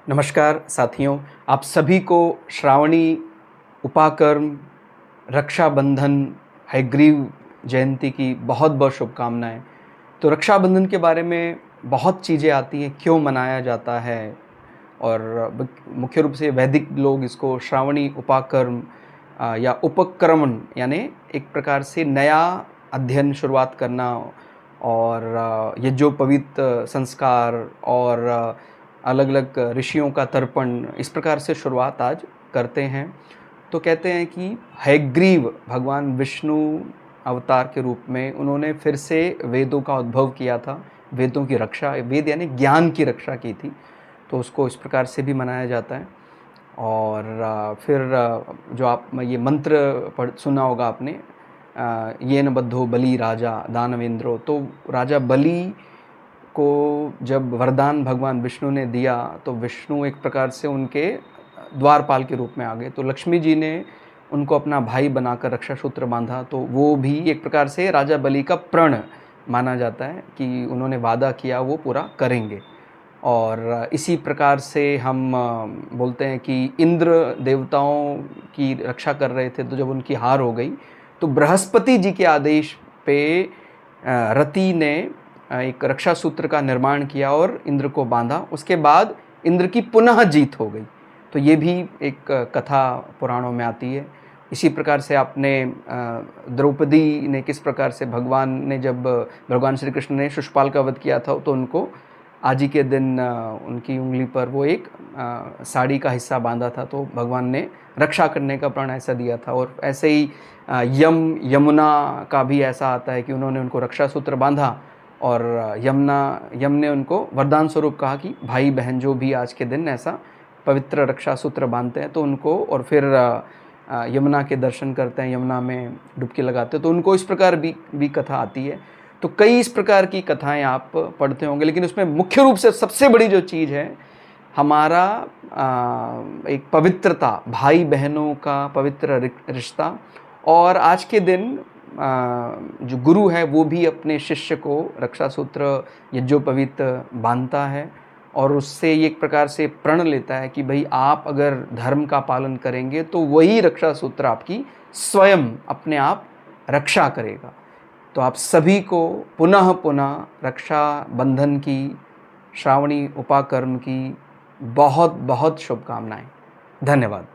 नमस्कार साथियों, आप सभी को श्रावणी उपाकर्म, रक्षाबंधन, हयग्रीव जयंती की बहुत-बहुत शुभकामनाएँ। तो रक्षाबंधन के बारे में बहुत चीज़ें आती हैं, क्यों मनाया जाता है और मुख्य रूप से वैदिक लोग इसको श्रावणी उपाकर्म या उपक्रमण यानी एक प्रकार से नया अध्ययन शुरुआत करना और ये जो पवित्र संस्कार और अलग-अलग ऋषियों का तर्पण इस प्रकार से शुरुआत आज करते हैं। तो कहते हैं कि हयग्रीव भगवान विष्णु अवतार के रूप में उन्होंने फिर से वेदों का उद्भव किया था, वेदों की रक्षा, वेद यानी ज्ञान की रक्षा की थी, तो उसको इस प्रकार से भी मनाया जाता है। और फिर जो आप ये मंत्र पढ़ सुना होगा आपने, येन बद्धो बलि राजा दानवेंद्रो, तो राजा बलि को जब वरदान भगवान विष्णु ने दिया तो विष्णु एक प्रकार से उनके द्वारपाल के रूप में आ गए। तो लक्ष्मी जी ने उनको अपना भाई बनाकर रक्षा सूत्र बांधा, तो वो भी एक प्रकार से राजा बलि का प्रण माना जाता है कि उन्होंने वादा किया वो पूरा करेंगे। और इसी प्रकार से हम बोलते हैं कि इंद्र देवताओं की रक्षा कर रहे थे, तो जब उनकी हार हो गई तो बृहस्पति जी के आदेश पे रति ने एक रक्षा सूत्र का निर्माण किया और इंद्र को बांधा। उसके बाद इंद्र की पुनः जीत हो गई। तो ये भी एक कथा पुराणों में आती है। इसी प्रकार से आपने द्रौपदी ने किस प्रकार से भगवान ने जब भगवान श्री कृष्ण ने शिशुपाल का वध किया था, तो उनको आज ही के दिन उनकी उंगली पर वो एक साड़ी का हिस्सा बांधा था, तो भगवान ने रक्षा करने का प्रण ऐसा दिया था। और ऐसे ही यमुना का भी ऐसा आता है कि उन्होंने उनको रक्षा सूत्र बांधा और यम ने उनको वरदान स्वरूप कहा कि भाई बहन जो भी आज के दिन ऐसा पवित्र रक्षा सूत्र बांधते हैं तो उनको, और फिर यमुना के दर्शन करते हैं, यमुना में डुबकी लगाते हैं, तो उनको इस प्रकार भी कथा आती है। तो कई इस प्रकार की कथाएं आप पढ़ते होंगे, लेकिन उसमें मुख्य रूप से सबसे बड़ी जो चीज़ है हमारा एक पवित्रता, भाई बहनों का पवित्र रिश्ता। और आज के दिन जो गुरु है वो भी अपने शिष्य को रक्षा सूत्र यज्ञोपवीत बांधता है और उससे ये एक प्रकार से प्रण लेता है कि भाई आप अगर धर्म का पालन करेंगे तो वही रक्षा सूत्र आपकी स्वयं अपने आप रक्षा करेगा। तो आप सभी को पुनः पुनः रक्षा बंधन की, श्रावणी उपाकर्म की बहुत बहुत शुभकामनाएं। धन्यवाद।